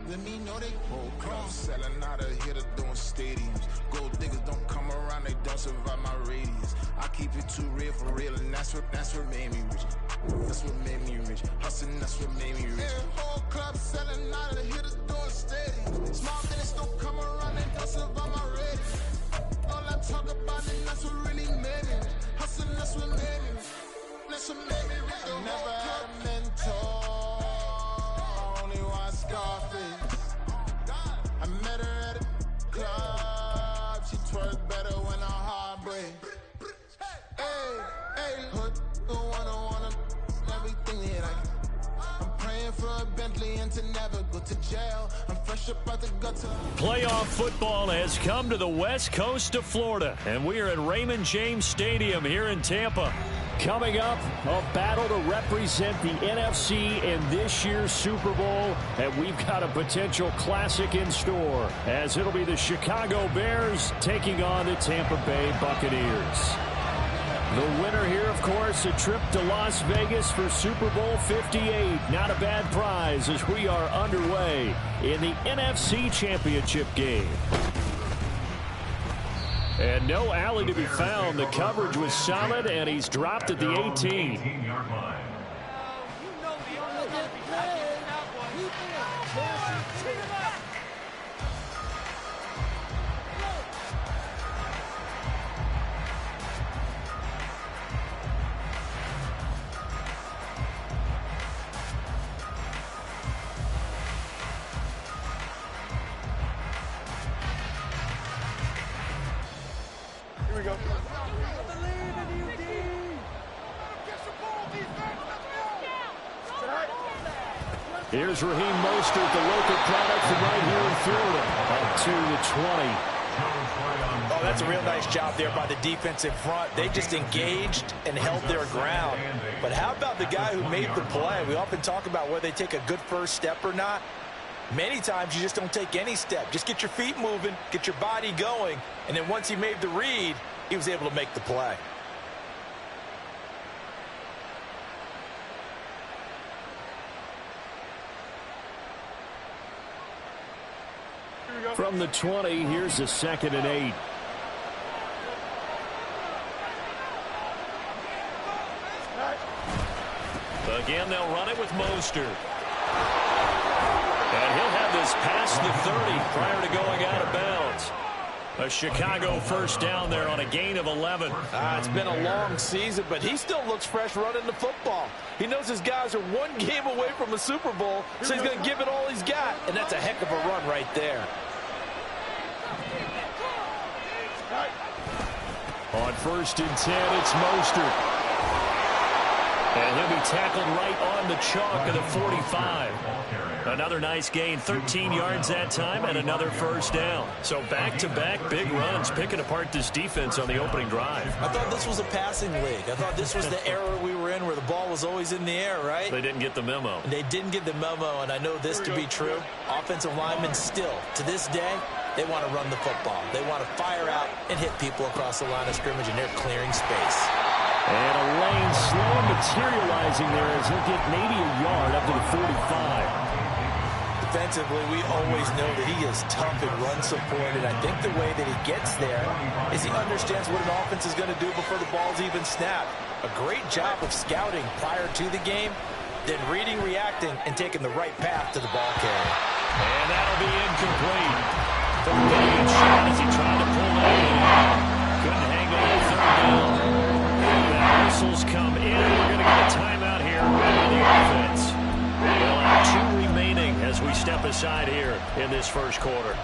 Let me know they whole club selling out of here to doing stadiums. Gold diggers don't come around, they don't survive my radius. I keep it too real for real, and that's what made me rich. That's what made me rich. Hustling, that's what made me rich. Yeah, whole club selling out of here to doing stadiums. Small business don't come around, they don't survive my radius. All I talk about it, that's what really made me rich. Hustling, that's what made me rich. That's what made me rich. I never had a mentor. Only one Scarface. I met her at a club. She twerk better when her heart breaks. Hey, hood, wanna everything that I can. I'm praying for a Bentley and to never go to jail. I'm fresh up out the gutter. Playoff football has come to the west coast of Florida, and we are at Raymond James Stadium here in Tampa. Coming up, a battle to represent the NFC in this year's Super Bowl, and we've got a potential classic in store, as it'll be the Chicago Bears taking on the Tampa Bay Buccaneers. The winner here, of course, a trip to Las Vegas for Super Bowl 58. Not a bad prize as we are underway in the NFC Championship game. And no alley to be found. The coverage was solid, and he's dropped at the 18. Here we go. Here's Raheem Mostert, the local product from right here in Florida, up to the 20. Oh, that's a real nice job there by the defensive front. They just engaged and held their ground. But how about the guy who made the play? We often talk about whether they take a good first step or not. Many times you just don't take any step. Just get your feet moving, get your body going, and then once he made the read, he was able to make the play. From the 20, here's a 2nd and 8. Again, they'll run it with Mostert. And he'll have this past the 30 prior to going out of bounds. A Chicago first down there on a gain of 11. It's been a long season, but he still looks fresh running the football. He knows his guys are one game away from a Super Bowl, so he's going to give it all he's got, and that's a heck of a run right there. On 1st and 10, it's Mostert. And he'll be tackled right on the chalk of the 45. Another nice gain, 13 yards that time, and another first down. So back-to-back big runs, picking apart this defense on the opening drive. I thought this was a passing league. I thought this was the era we were in where the ball was always in the air, right? They didn't get the memo. They didn't get the memo, and I know this to be true. Offensive linemen still, to this day, they want to run the football. They want to fire out and hit people across the line of scrimmage, and they're clearing space. And a lane slow materializing there as he'll get maybe a yard up to the 45. Defensively, we always know that he is tough and run supported. I think the way that he gets there is he understands what an offense is going to do before the ball's even snapped. A great job of scouting prior to the game, then reading, reacting, and taking the right path to the ball carrier. And that'll be incomplete. The big shot as he tried to pull that in. Couldn't hang on the 3rd down. The whistles come in. We're going to get a timeout here on the offense. We'll have 2 remaining as we step aside here in this first quarter.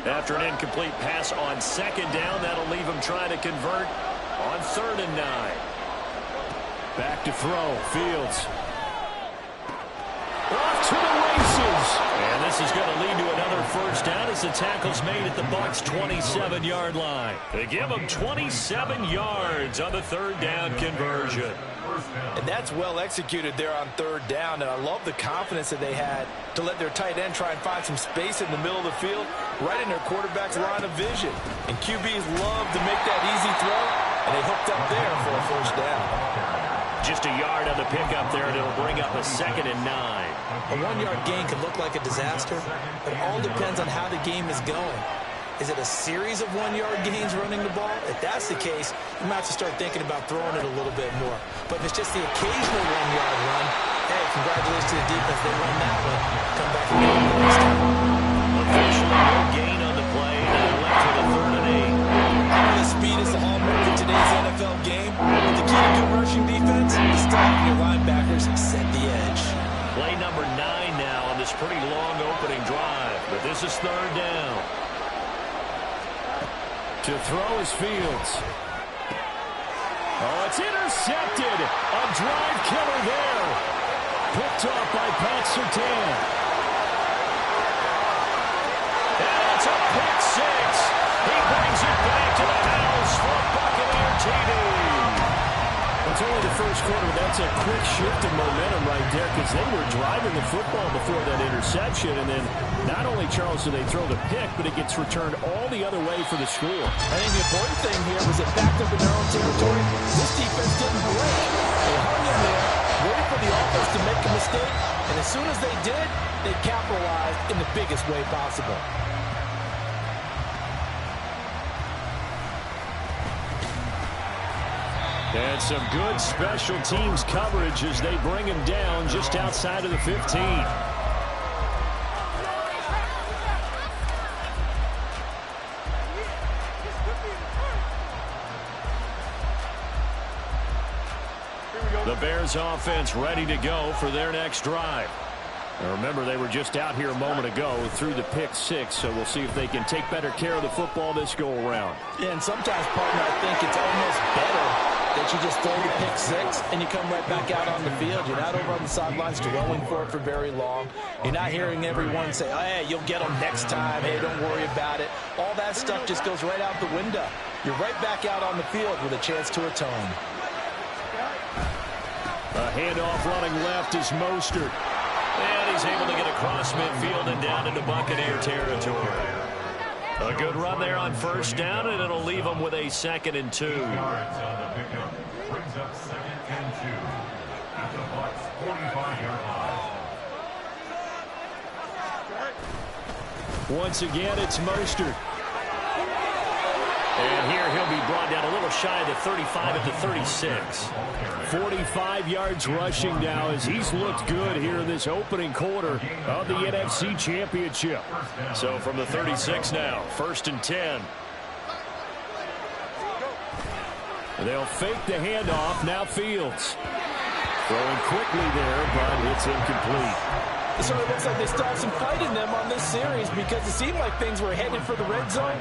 After an incomplete pass on second down, that'll leave him trying to convert on 3rd and 9. Back to throw. Fields. Off to the races. And this is going to lead to another first down as the tackle's made at the Bucs' 27-yard line. They give them 27 yards on the 3rd down conversion. And that's well executed there on 3rd down. And I love the confidence that they had to let their tight end try and find some space in the middle of the field, right in their quarterback's line of vision. And QBs love to make that easy throw, and they hooked up there for a first down. Just a yard on the pickup there, and it'll bring up a 2nd and 9. A 1-yard gain can look like a disaster, but it all depends on how the game is going. Is it a series of 1-yard gains running the ball? If that's the case, you might have to start thinking about throwing it a little bit more. But if it's just the occasional 1-yard run, hey, congratulations to the defense. They won that one. Come back and get it the next time. Officially, no gain on the play, and they're left with a 3rd and 8. I know the speed is the hallmark in today's NFL game, but the key to good rushing defense is stopping your linebackers set the edge. Play number 9 now on this pretty long opening drive, but this is 3rd down. To throw is Fields. Oh, it's intercepted. A drive killer there. Picked off by Pat Surtain. And it's a pick 6. He brings it back to the house for Buccaneer TD. It's only the first quarter, but that's a quick shift in momentum right there because they were driving the football before that interception. And then not only, Charles, do they throw the pick, but it gets returned all the other way for the score. I think the important thing here was it backed up in their own territory. This defense didn't blink. They hung in there, waited for the offense to make a mistake, and as soon as they did, they capitalized in the biggest way possible. And some good special teams coverage as they bring him down just outside of the 15. The Bears offense ready to go for their next drive. Now remember, they were just out here a moment ago through the pick 6, so we'll see if they can take better care of the football this go-around. Yeah, and sometimes, partner, I think it's almost better that you just throw the pick 6 and you come right back out on the field. You're not over on the sidelines dwelling for it for very long. You're not hearing everyone say, oh, hey, you'll get them next time. Hey, don't worry about it. All that stuff just goes right out the window. You're right back out on the field with a chance to atone. A handoff running left is Mostert. And he's able to get across midfield and down into Buccaneer territory. A good run there on first down, and it'll leave them with a 2nd and 2. Yards on the pickup brings up 2nd and 2 at the Bucs' 45-yard line. Once again, it's Mostert. And here he'll be brought down a little shy of the 35 at the 36. 45 yards rushing now as he's looked good here in this opening quarter of the NFC Championship. So from the 36 now, 1st and 10. They'll fake the handoff. Now Fields. Throwing quickly there, but it's incomplete. It sort of looks like they still have some fight in them on this series because it seemed like things were headed for the red zone.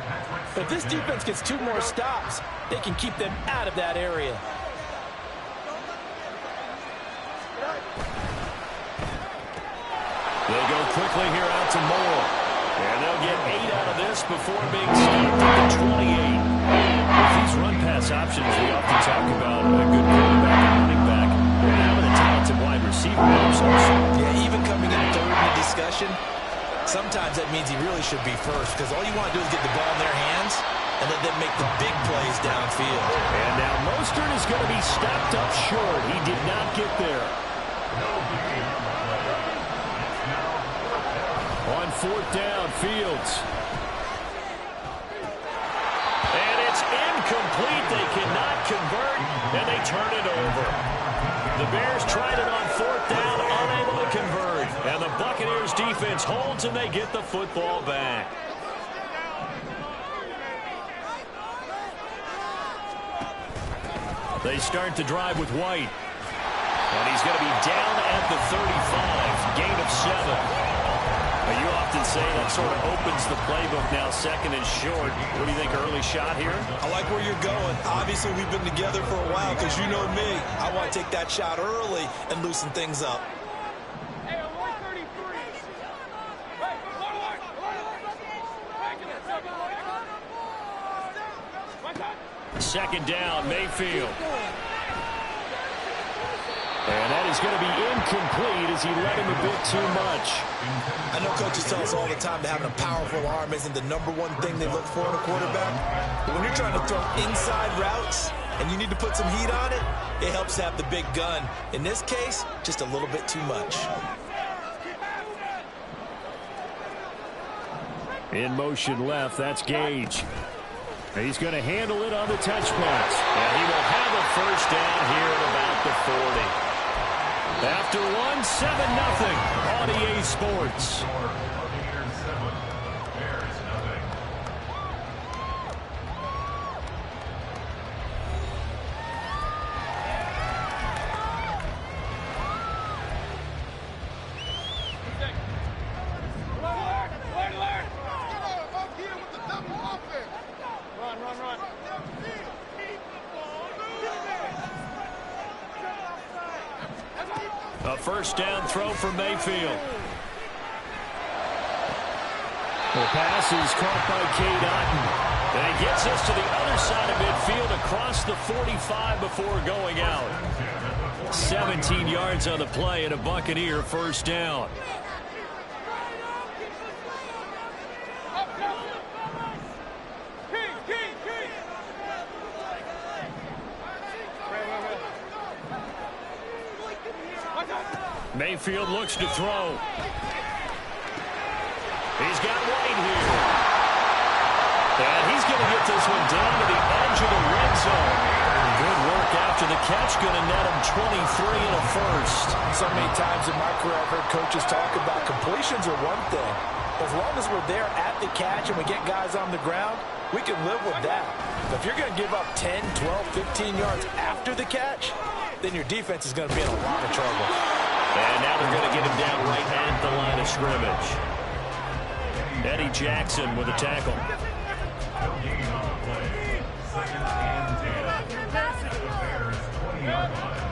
But if this defense gets 2 more stops, they can keep them out of that area. They go quickly here out to Moore. And they'll get 8 out of this before being stopped at the 28. With these run-pass options, we often talk about a good quarterback and running back. And having a talented wide receiver also. Yeah, even coming in 3rd in the discussion, sometimes that means he really should be first because all you want to do is get the ball in their hands and let them make the big plays downfield. And now Mostert is going to be stopped up short. He did not get there. On 4th down, Fields. And it's incomplete. They cannot convert, and they turn it over. The Bears tried it on 4th down, unable to convert. And the Buccaneers defense holds, and they get the football back. They start the drive with White. And he's going to be down at the 35. Gain of 7. You often say that sort of opens the playbook now, second and short. What do you think, early shot here? I like where you're going. Obviously, we've been together for a while because you know me. I want to take that shot early and loosen things up. Second down, Mayfield. And that is going to be incomplete as he let him a bit too much. I know coaches tell us all the time that having a powerful arm isn't the #1 thing they look for in a quarterback. But when you're trying to throw inside routes and you need to put some heat on it, it helps to have the big gun. In this case, just a little bit too much. In motion left, that's Gage. He's going to handle it on the touch pass. And he will have a first down here at about the 40. After one, 7-0 on EA Sports. A first down throw for Mayfield. The pass is caught by Cade Otton. And he gets us to the other side of midfield across the 45 before going out. 17 yards on the play and a Buccaneer first down. Mayfield looks to throw. He's got White here. And he's going to get this one down to the edge of the red zone. Good work after the catch. Going to net him 23 and a first. So many times in my career I've heard coaches talk about completions are one thing. As long as we're there at the catch and we get guys on the ground, we can live with that. But if you're going to give up 10, 12, 15 yards after the catch, then your defense is going to be in a lot of trouble. And now they're going to get him down right at the line of scrimmage. Eddie Jackson with a tackle.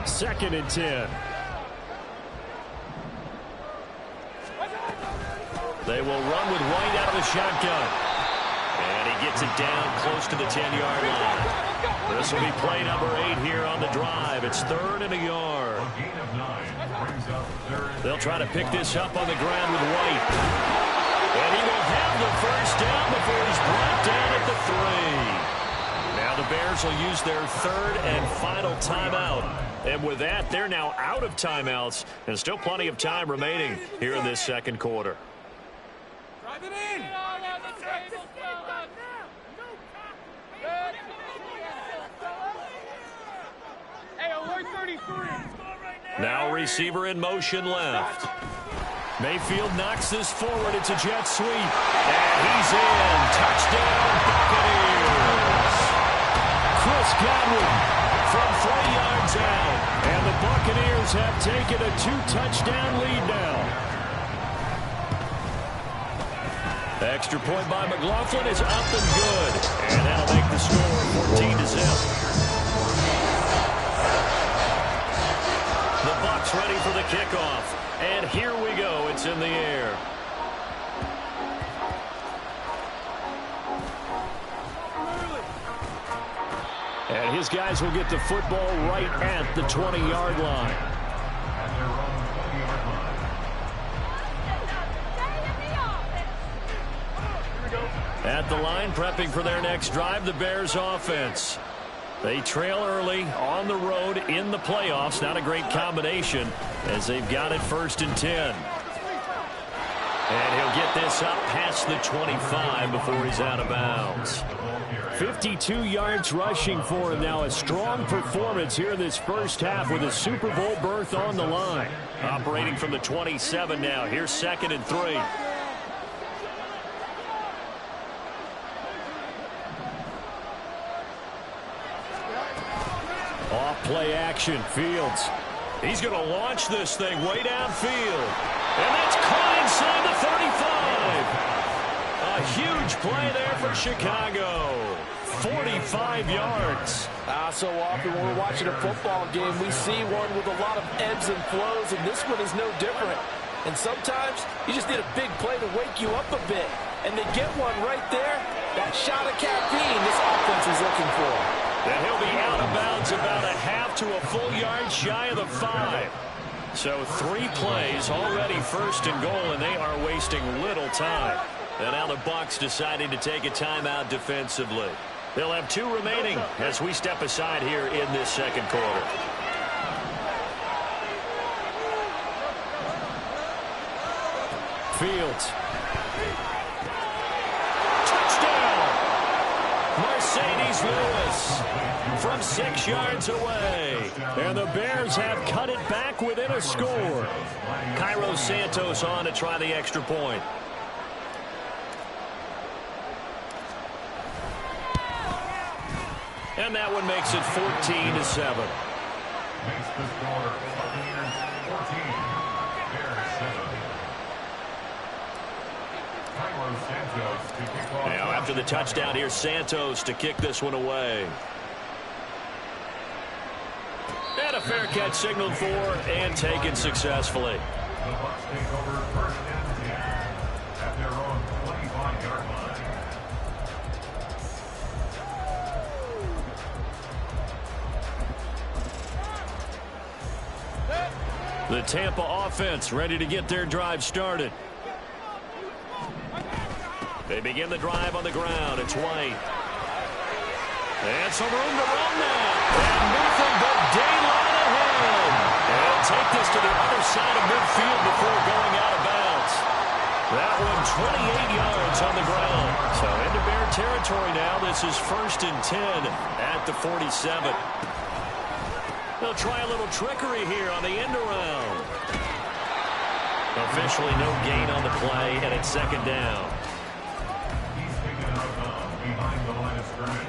Second and 10. They will run with White out of the shotgun. And he gets it down close to the 10-yard line. This will be play number 8 here on the drive. It's 3rd and a yard. They'll try to pick this up on the ground with White. And he will have the first down before he's brought down at the 3. Now the Bears will use their 3rd and final timeout. And with that, they're now out of timeouts. And still plenty of time remaining here in this second quarter. Drive it in. Now receiver in motion left. Mayfield knocks this forward. It's a jet sweep. And he's in. Touchdown, Buccaneers. Chris Godwin from 3 yards out. And the Buccaneers have taken a 2-touchdown lead now. Extra point by McLaughlin is up and good. And that'll make the score 14-0. The Bucs ready for the kickoff. And here we go. It's in the air. And his guys will get the football right at the 20-yard line. At the line, prepping for their next drive, the Bears offense. They trail early on the road in the playoffs. Not a great combination as they've got it 1st and 10. And he'll get this up past the 25 before he's out of bounds. 52 yards rushing for him now. A strong performance here in this first half with a Super Bowl berth on the line. Operating from the 27 now. Here's 2nd and 3. Off-play action, Fields. He's going to launch this thing way downfield. And that's caught inside the 35. Huge play there for Chicago. 45 yards. So often when we're watching a football game, we see one with a lot of ebbs and flows, and this one is no different. And sometimes you just need a big play to wake you up a bit. And they get one right there. That shot of caffeine this offense is looking for. And he'll be out of bounds about a half to a full yard shy of the 5. So 3 plays already first and goal, and they are wasting little time. And now the Bucs deciding to take a timeout defensively. They'll have 2 remaining as we step aside here in this second quarter. Fields. Touchdown! Mercedes Lewis from 6 yards away. And the Bears have cut it back within a score. Cairo Santos on to try the extra point. And that one makes it 14-7. Makes the score Buccaneers 14, Bears 7. Cairo Santos to kick off. Now after the touchdown, here's Santos to kick this one away. And a fair catch signaled for and taken successfully. The Bucs take over first and 10 at their own 25-yard line. The Tampa offense ready to get their drive started. They begin the drive on the ground. It's White. And some room to run now. And nothing but daylight ahead. And take this to the other side of midfield before going out of bounds. That one 28 yards on the ground. So into Bear territory now. This is 1st and 10 at the 47. They'll try a little trickery here on the end around. Officially no gain on the play, and it's 2nd down. He's picking up behind the line of scrimmage.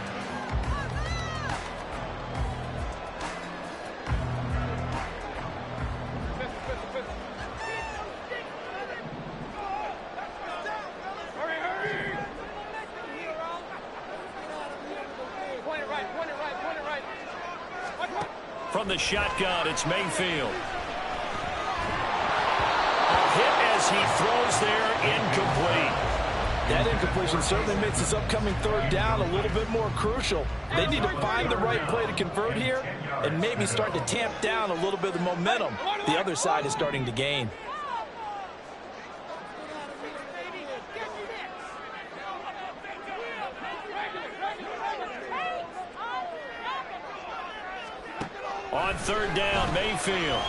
From the shotgun, it's Mayfield. A hit as he throws there, incomplete. That incompletion certainly makes this upcoming 3rd down a little bit more crucial. They need to find the right play to convert here and maybe start to tamp down a little bit of the momentum the other side is starting to gain. On 3rd down, Mayfield.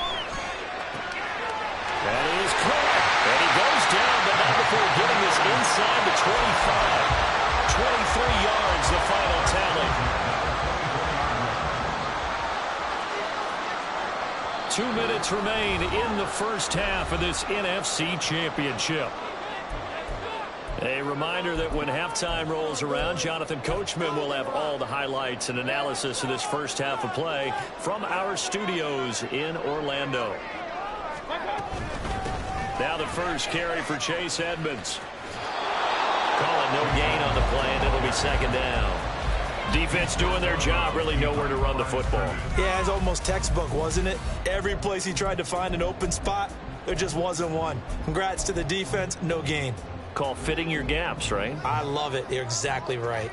That is clear. And he goes down, but not before getting this inside the 25. 23 yards, the final tally. 2 minutes remain in the first half of this NFC Championship. A reminder that when halftime rolls around, Jonathan Coachman will have all the highlights and analysis of this first half of play from our studios in Orlando. Now the first carry for Chase Edmonds. Call it no gain on the play, and it'll be 2nd down. Defense doing their job, really nowhere to run the football. Yeah, it's almost textbook, wasn't it? Every place he tried to find an open spot, there just wasn't one. Congrats to the defense, no gain. Call fitting your gaps, right? I love it. You're exactly right.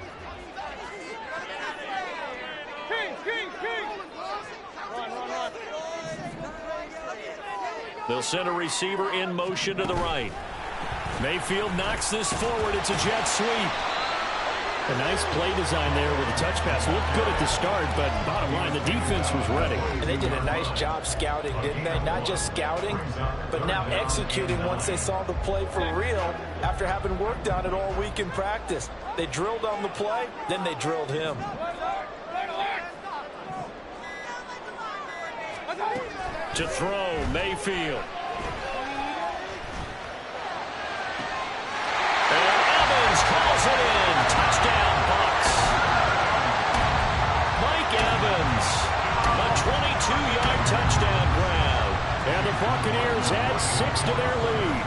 They'll send a receiver in motion to the right. Mayfield knocks this forward. It's a jet sweep. A nice play design there with a touch pass. Looked good at the start, but bottom line, the defense was ready. And they did a nice job scouting, didn't they? Not just scouting, but now executing once they saw the play for real after having worked on it all week in practice. They drilled on the play, then they drilled him. To throw, Mayfield. And Evans calls it in. Touchdown, Bucs. Mike Evans, a 22-yard touchdown grab. And the Buccaneers add 6 to their lead.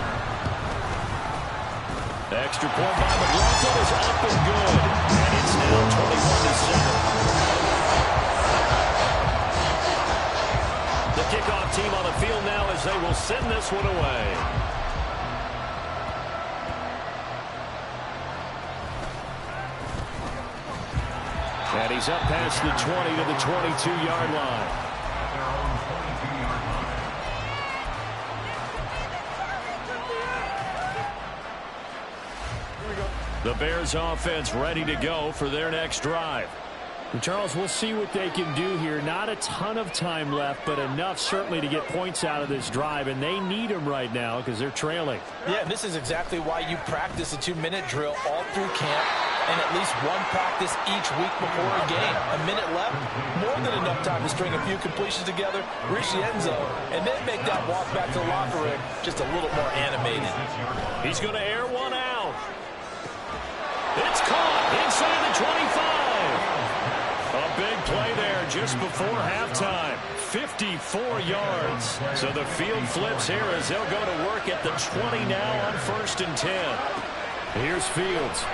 Extra point by McLaughlin is up and good. And it's now 21-7. The kickoff team on the field now as they will send this one away. And he's up past the 20 to the 22-yard line. The Bears offense ready to go for their next drive. And Charles, we'll see what they can do here. Not a ton of time left, but enough certainly to get points out of this drive, and they need them right now because they're trailing. Yeah, and this is exactly why you practice a 2-minute drill all through camp and at least one practice each week before a game. A minute left, more than enough time to string a few completions together, reach the end zone, and then make that walk back to the locker room just a little more animated. He's going to air one out. It's caught inside the 25. A big play there just before halftime. 54 yards. So the field flips here as they'll go to work at the 20 now on 1st and 10. Here's Fields.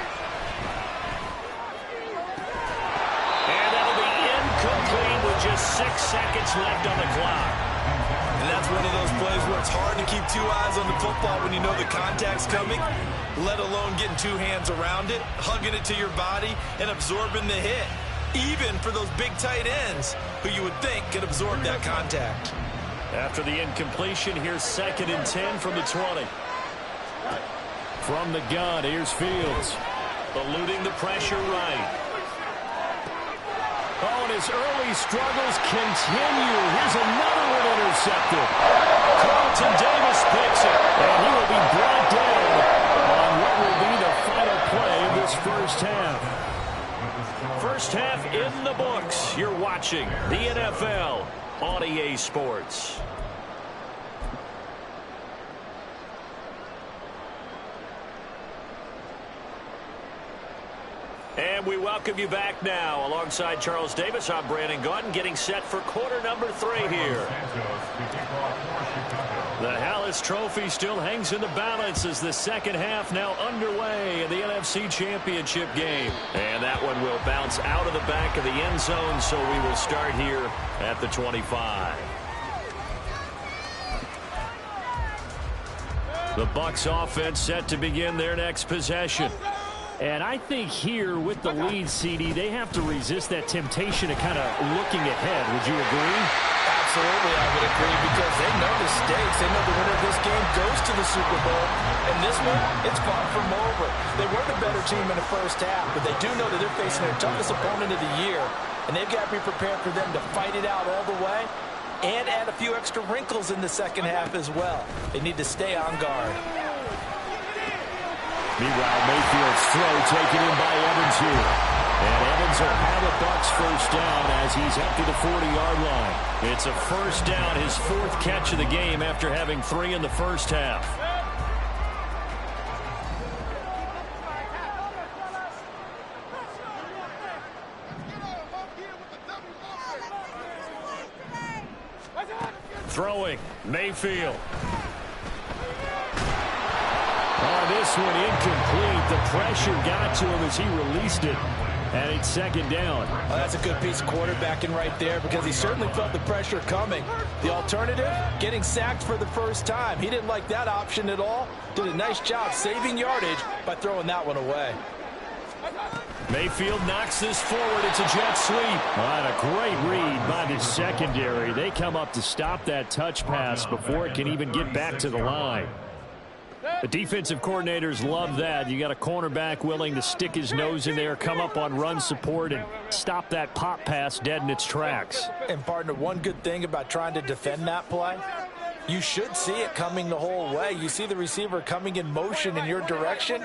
And that'll be incomplete with just 6 seconds left on the clock. And that's one of those plays where it's hard to keep 2 eyes on the football when you know the contact's coming, let alone getting 2 hands around it, hugging it to your body, and absorbing the hit. Even for those big tight ends who you would think could absorb that contact. After the incompletion, here's 2nd and 10 from the 20. From the gun, here's Fields. Eluding the pressure right. Oh, and his early struggles continue. Here's another one intercepted. Carlton Davis picks it, and he will be brought down on what will be the final play of this first half. First half in the books. You're watching the NFL on EA Sports. And we welcome you back now. Alongside Charles Davis, I'm Brandon Gaudin, getting set for quarter number 3 here. The Hallis Trophy still hangs in the balance as the second half now underway in the NFC Championship game. And that one will bounce out of the back of the end zone, so we will start here at the 25. The Bucs offense set to begin their next possession. And I think here with the lead, CD, they have to resist that temptation of kind of looking ahead. Would you agree? Absolutely, I would agree, because they know the stakes. They know the winner of this game goes to the Super Bowl. And this one, it's far from over. They were the better team in the first half, but they do know that they're facing their toughest opponent of the year. And they've got to be prepared for them to fight it out all the way and add a few extra wrinkles in the second half as well. They need to stay on guard. Meanwhile, Mayfield's throw taken in by Evans here. And Evans will have a Bucs first down as he's up to the 40-yard line. It's a first down, his 4th catch of the game after having 3 in the first half. Throwing, Mayfield. Oh, this one incomplete. The pressure got to him as he released it. And it's 2nd down. Well, that's a good piece of quarterbacking right there, because he certainly felt the pressure coming. The alternative, getting sacked for the first time. He didn't like that option at all. Did a nice job saving yardage by throwing that one away. Mayfield knocks this forward. It's a jet sweep. And a great read by the secondary. They come up to stop that touch pass before it can even get back to the line. The defensive coordinators love that. You got a cornerback willing to stick his nose in there, come up on run support, and stop that pop pass dead in its tracks. And, partner, one good thing about trying to defend that play, you should see it coming the whole way. You see the receiver coming in motion in your direction.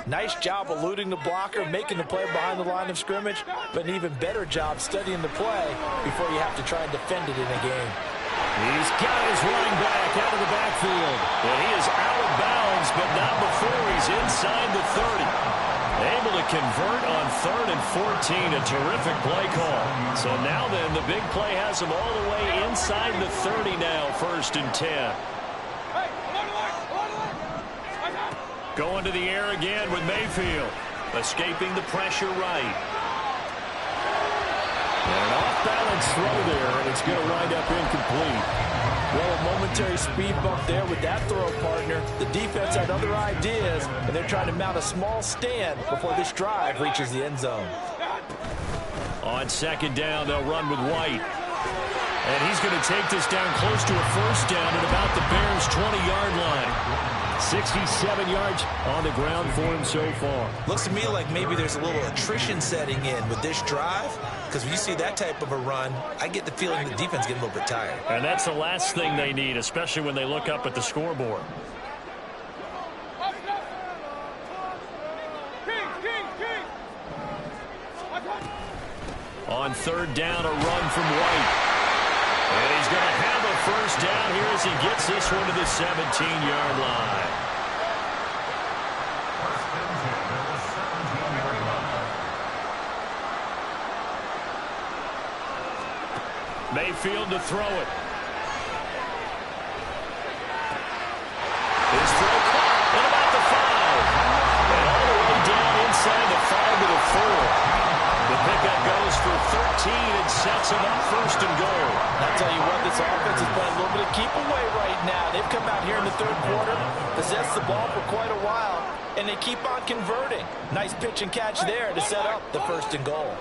Nice job eluding the blocker, making the play behind the line of scrimmage, but an even better job studying the play before you have to try and defend it in a game. He's got his running back out of the backfield. And he is out of bounds, but not before he's inside the 30. Able to convert on 3rd and 14. A terrific play call. So now then, the big play has him all the way inside the 30 now, 1st and 10. Going to the air again with Mayfield. Escaping the pressure right. And an off-balance throw there, and it's going to wind up incomplete. Well, a momentary speed bump there with that throw, partner. The defense had other ideas, and they're trying to mount a small stand before this drive reaches the end zone. On second down, they'll run with White. And he's going to take this down close to a first down at about the Bears' 20-yard line. 67 yards on the ground for him so far. Looks to me like maybe there's a little attrition setting in with this drive, because when you see that type of a run, I get the feeling the defense getting a little bit tired. And that's the last thing they need, especially when they look up at the scoreboard. On third down, a run from White. And he's going to have a first down here as he gets this one to the 17-yard line. Mayfield to throw it. His throw caught at about the 5. And all the way down inside the 5 to the 4. The pickup goes for 13 and sets him up first and goal. I'll tell you what, this offense is playing a little bit of keep away right now. They've come out here in the third quarter, possessed the ball for quite a while, and they keep on converting. Nice pitch and catch there to set up the first and goal.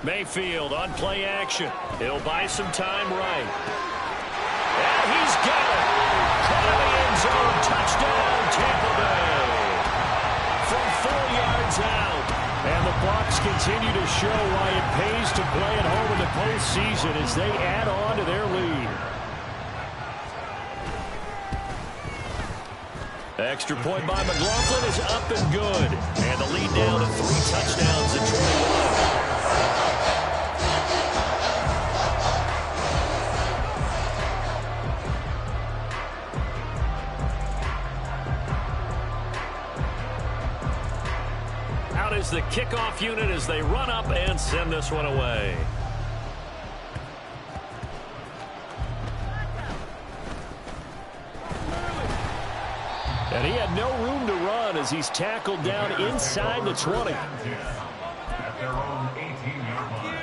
Mayfield on play action. He'll buy some time right. And he's got it. Caught in the end zone. Touchdown, Tampa Bay. From 4 yards out. And the Bucs continue to show why it pays to play at home in the postseason as they add on to their lead. Extra point by McLaughlin is up and good. And the lead down to 3 touchdowns at 21. Is the kickoff unit as they run up and send this one away. And he had no room to run as he's tackled down inside the 20. At their own 18-yard line.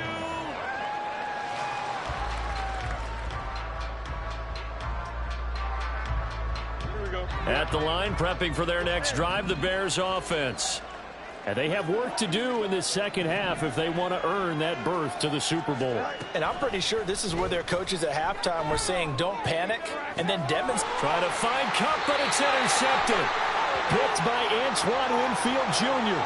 At the line, prepping for their next drive, the Bears offense. And they have work to do in this second half if they want to earn that berth to the Super Bowl. And I'm pretty sure this is where their coaches at halftime were saying, don't panic, and then demonstrate. Trying to find Cup, but it's intercepted. Picked by Antoine Winfield Jr.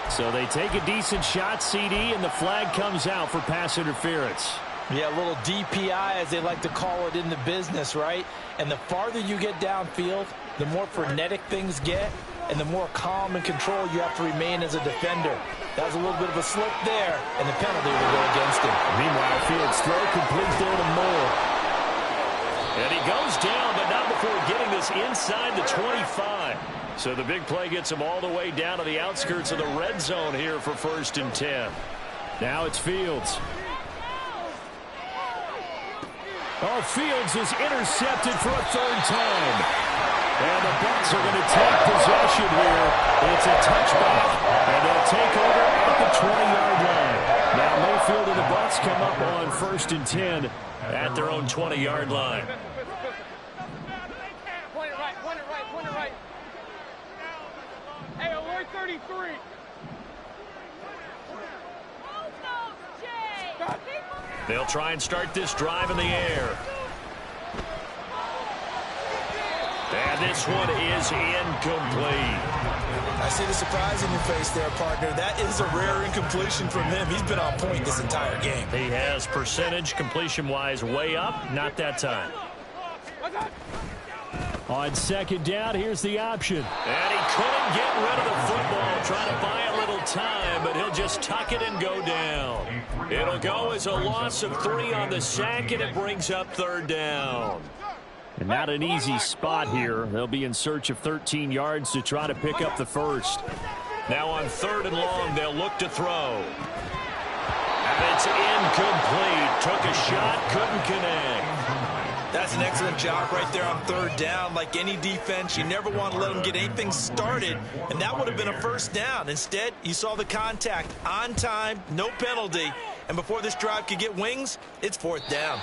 So they take a decent shot, CD, and the flag comes out for pass interference. Yeah, a little DPI, as they like to call it in the business, right? And the farther you get downfield, the more frenetic things get, and the more calm and control you have to remain as a defender. That was a little bit of a slip there, and the penalty will go against him. Meanwhile, Fields' throw complete there to Moore. And he goes down, but not before getting this inside the 25. So the big play gets him all the way down to the outskirts of the red zone here for 1st and 10. Now it's Fields. Oh, Fields is intercepted for a 3rd time. And the Bucs are going to take possession here. It's a touchback, and they'll take over at the 20-yard line. Now Mayfield and the Bucs come up on 1st and 10 at their own 20-yard line. Point it right, point it right, point it right. Hey, alert 33. They'll try and start this drive in the air. And this one is incomplete. I see the surprise in your face there, partner. That is a rare incompletion from him. He's been on point this entire game. He has percentage completion-wise way up. Not that time. On 2nd down, here's the option. And he couldn't get rid of the football. Trying to buy a little time, but he'll just tuck it and go down. It'll go as a loss of 3 on the sack, and it brings up 3rd down. And not an easy spot here. They'll be in search of 13 yards to try to pick up the 1st. Now on 3rd and long, they'll look to throw. And it's incomplete. Took a shot, couldn't connect. That's an excellent job right there on third down. Like any defense, you never want to let them get anything started, and that would have been a first down. Instead, you saw the contact on time, no penalty, and before this drive could get wings, it's fourth down.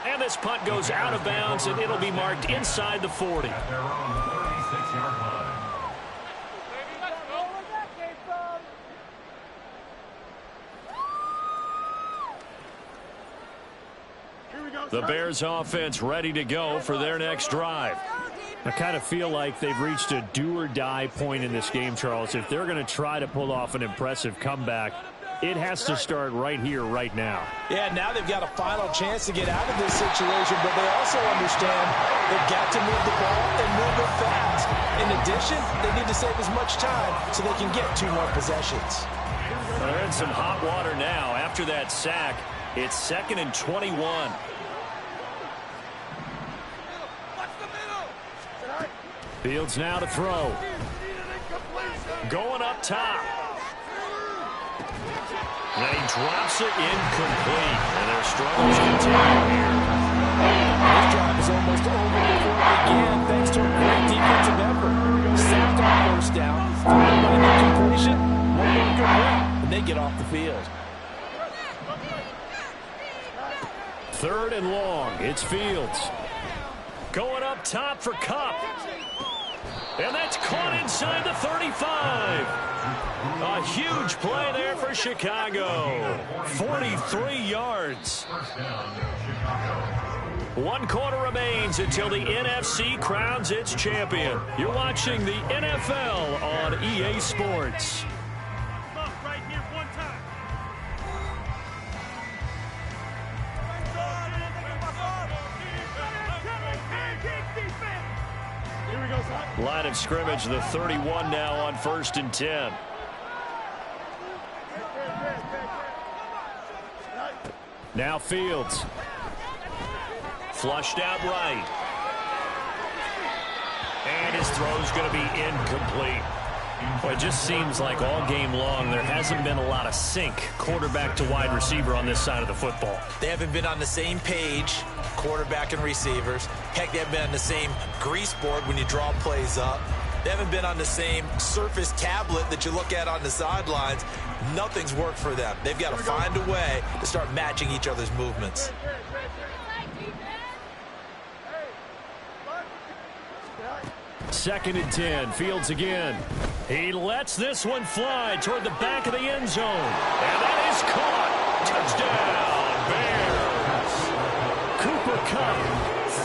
And this punt goes out of bounds, and it'll be marked inside the 40. At their own 36-yard line. The Bears offense ready to go for their next drive. I kind of feel like they've reached a do-or-die point in this game, Charles. If they're going to try to pull off an impressive comeback, it has to start right here, right now. Yeah, now they've got a final chance to get out of this situation, but they also understand they've got to move the ball and move it fast. In addition, they need to save as much time so they can get 2 more possessions. They're in some hot water now. After that sack, it's 2nd and 21. Fields now to throw. Going up top. And he drops it incomplete. And their struggles continue here. This drive is almost over before it began, thanks to a great defensive effort. Sacked on first down, thrown by an incompletion, one more good run, and they get off the field. 3rd and long. It's Fields. Going up top for Kupp. And that's caught inside the 35. A huge play there for Chicago. 43 yards. 1 quarter remains until the NFC crowns its champion. You're watching the NFL on EA Sports. Line of scrimmage, the 31 now on 1st and 10. Now Fields. Flushed out right. And his throw's going to be incomplete. Well, it just seems like all game long there hasn't been a lot of sync quarterback to wide receiver on this side of the football. They haven't been on the same page, quarterback and receivers. Heck, they haven't been on the same grease board when you draw plays up. They haven't been on the same surface tablet that you look at on the sidelines. Nothing's worked for them. They've got to find a way to start matching each other's movements. Second and 10. Fields again. He lets this one fly toward the back of the end zone. And that is caught. Touchdown, Bears. Cooper Kupp,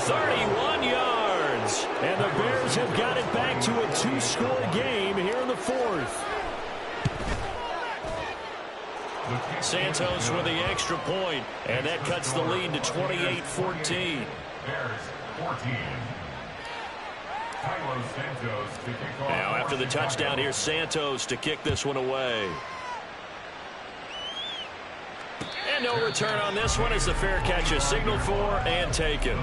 31 yards. And the Bears have got it back to a 2-score game here in the 4th. Santos with the extra point, and that cuts the lead to 28-14. Bears 14. Now after the touchdown, here's Santos to kick this one away. And no return on this one as the fair catch is signaled for and taken.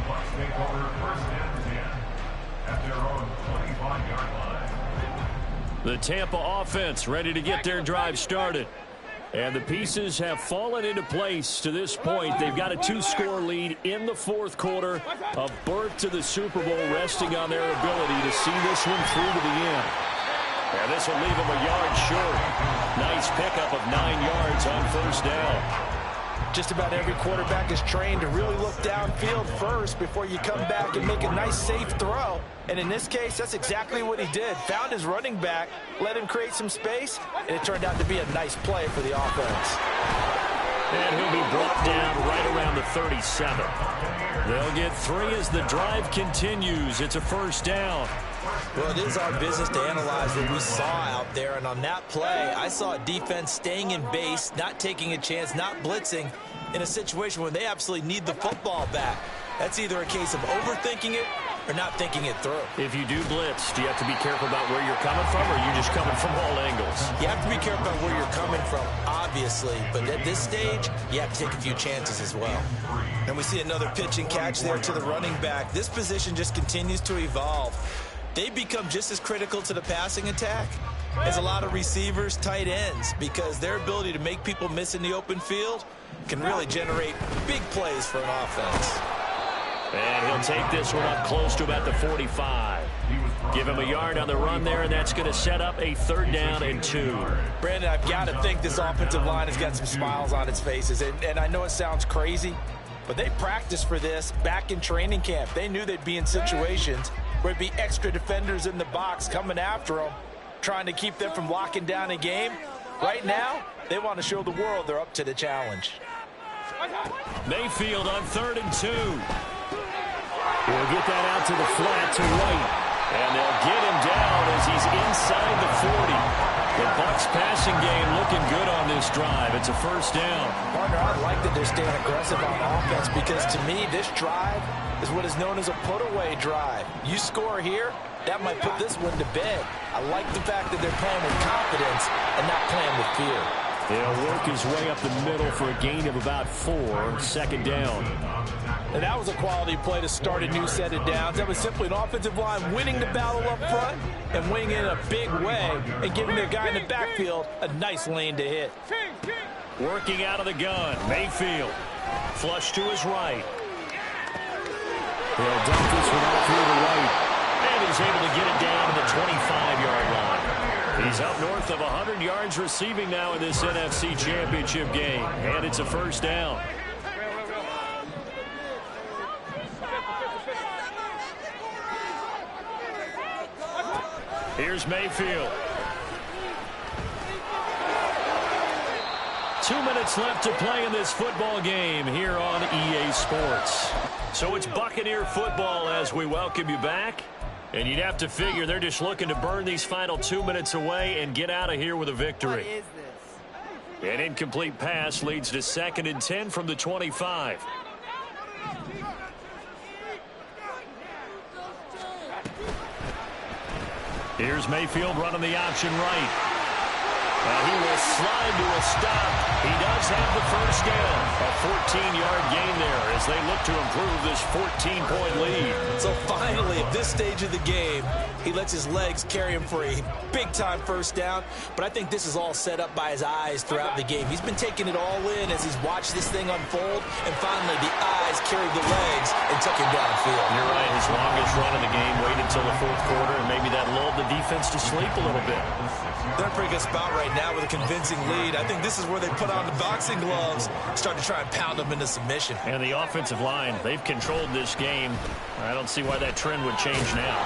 The Tampa offense ready to get their drive started. And the pieces have fallen into place to this point. They've got a 2-score lead in the 4th quarter. A berth to the Super Bowl resting on their ability to see this one through to the end. And this will leave them a yard short. Nice pickup of 9 yards on 1st down. Just about every quarterback is trained to really look downfield first before you come back and make a nice, safe throw. And in this case, that's exactly what he did. Found his running back, let him create some space, and it turned out to be a nice play for the offense. And he'll be brought down right around the 37. They'll get 3 as the drive continues. It's a 1st down. Well, it is our business to analyze what we saw out there, and on that play, I saw a defense staying in base, not taking a chance, not blitzing in a situation where they absolutely need the football back. That's either a case of overthinking it or not thinking it through. If you do blitz, do you have to be careful about where you're coming from, or are you just coming from all angles? You have to be careful about where you're coming from, obviously, but at this stage, you have to take a few chances as well. And we see another pitch and catch there to the running back. This position just continues to evolve. They've become just as critical to the passing attack as a lot of receivers, tight ends, because their ability to make people miss in the open field can really generate big plays for an offense. And he'll take this one up close to about the 45. Give him a yard on the run there, and that's going to set up a 3rd down and 2. Brandon, I've got to think this offensive line has got some smiles on its faces. And I know it sounds crazy, but they practiced for this back in training camp. They knew they'd be in situations where there'd be extra defenders in the box coming after them, trying to keep them from locking down a game. Right now, they want to show the world they're up to the challenge. Mayfield on 3rd and 2. We'll get that out to the flat to White. And they'll get him down as he's inside the 40. The Bucs passing game looking good on this drive. It's a 1st down. Partner, I like that they're staying aggressive on offense because to me, this drive is what is known as a put-away drive. You score here, that might put this one to bed. I like the fact that they're playing with confidence and not playing with fear. He'll work his way up the middle for a gain of about 4, 2nd down. And that was a quality play to start a new set of downs. That was simply an offensive line winning the battle up front and winning it in a big way and giving their guy in the backfield a nice lane to hit. Working out of the gun, Mayfield. Flush to his right. He'll dump this one out through the right. And he's able to get it down to the 25-yard line. He's up north of 100 yards receiving now in this NFC Championship game. And it's a 1st down. Here's Mayfield. 2 minutes left to play in this football game here on EA Sports. So it's Buccaneer football as we welcome you back. And you'd have to figure they're just looking to burn these final 2 minutes away and get out of here with a victory. What is this? An incomplete pass leads to 2nd and 10 from the 25. Here's Mayfield running the option right. And he will slide to a stop. He does have the 1st down. A 14-yard gain there as they look to improve this 14-point lead. So finally, at this stage of the game, he lets his legs carry him for a big-time 1st down. But I think this is all set up by his eyes throughout the game. He's been taking it all in as he's watched this thing unfold. And finally, the eyes carried the legs and took him downfield. You're right. His longest run of the game waited until the 4th quarter, and maybe that lulled the defense to sleep a little bit. They're in a pretty good spot right now with a convincing lead. I think this is where they put on the boxing gloves, start to try and pound them into submission. And the offensive line, they've controlled this game. I don't see why that trend would change now.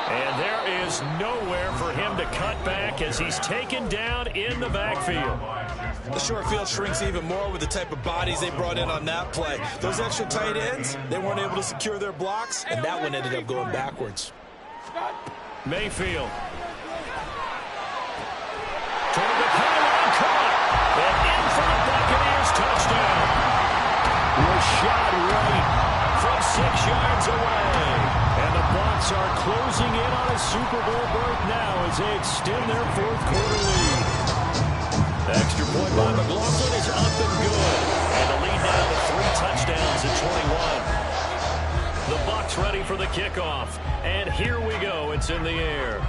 And there is nowhere for him to cut back as he's taken down in the backfield. The short field shrinks even more with the type of bodies they brought in on that play. Those extra tight ends, they weren't able to secure their blocks, and that one ended up going backwards. Mayfield. Toward the pylon, caught. And in for the Buccaneers touchdown. Rashad White from 6 yards away. And the Bucs are closing in on a Super Bowl berth now as they extend their 4th quarter lead. The extra point by McLaughlin is up and good. And the lead now to 3 touchdowns at 21. The Bucs ready for the kickoff. And here we go. It's in the air.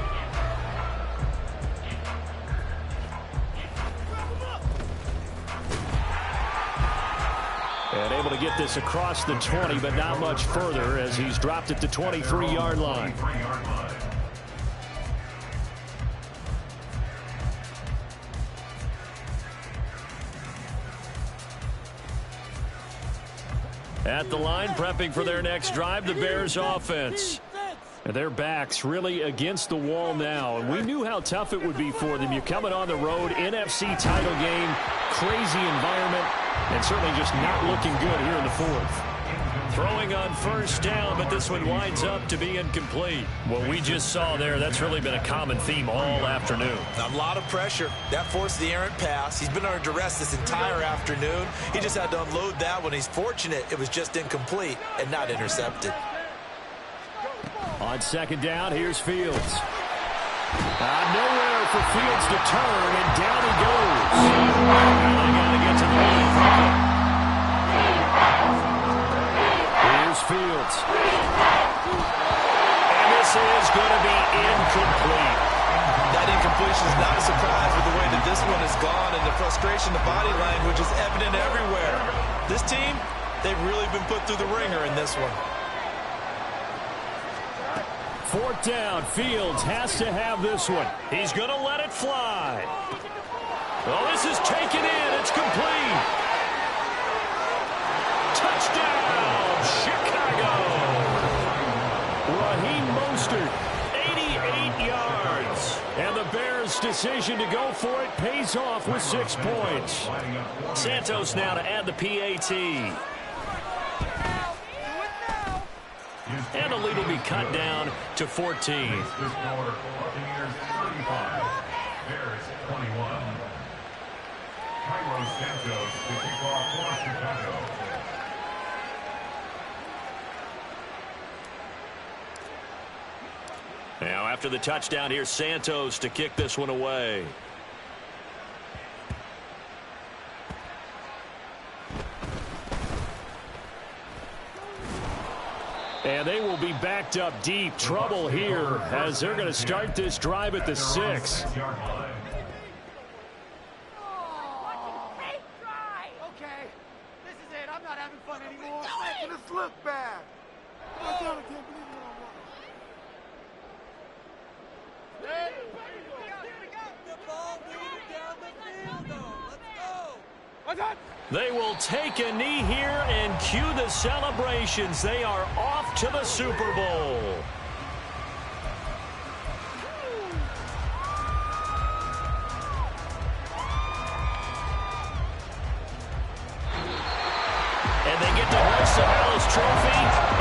And able to get this across the 20, but not much further as he's dropped it to 23-yard line. At the line, prepping for their next drive, the Bears offense. And their backs really against the wall now. And we knew how tough it would be for them. You're coming on the road, NFC title game, crazy environment, and certainly just not looking good here in the 4th. Throwing on 1st down, but this one winds up to be incomplete. What we just saw there, that's really been a common theme all afternoon. A lot of pressure. That forced the errant pass. He's been under duress this entire afternoon. He just had to unload that one. He's fortunate it was just incomplete and not intercepted. On 2nd down, here's Fields. Nowhere for Fields to turn, and down he goes. Now they got to get to the line. Here's Fields. And this is going to be incomplete. That incompletion is not a surprise with the way that this one has gone, and the frustration, the body language is evident everywhere. This team, They've really been put through the ringer in this one. 4th down. Fields has to have this one. He's going to let it fly. Oh, this is taken in. It's complete. Touchdown, Chicago. Raheem Mostert, 88 yards. And the Bears' decision to go for it pays off with 6 points. Santos now to add the PAT. And the lead will be cut down to 14. Buccaneers 35, Bears 21. Cairo Santos to kick off for Chicago. Now after the touchdown, here's Santos to kick this one away. And they will be backed up deep. Trouble here as they're going to start this drive at the 6. Okay, this is it. I'm not having fun anymore. Making us look bad. I can't believe it. They will take a knee here and cue the celebrations. They are off to the Super Bowl. And they get to hoist the Hallis Trophy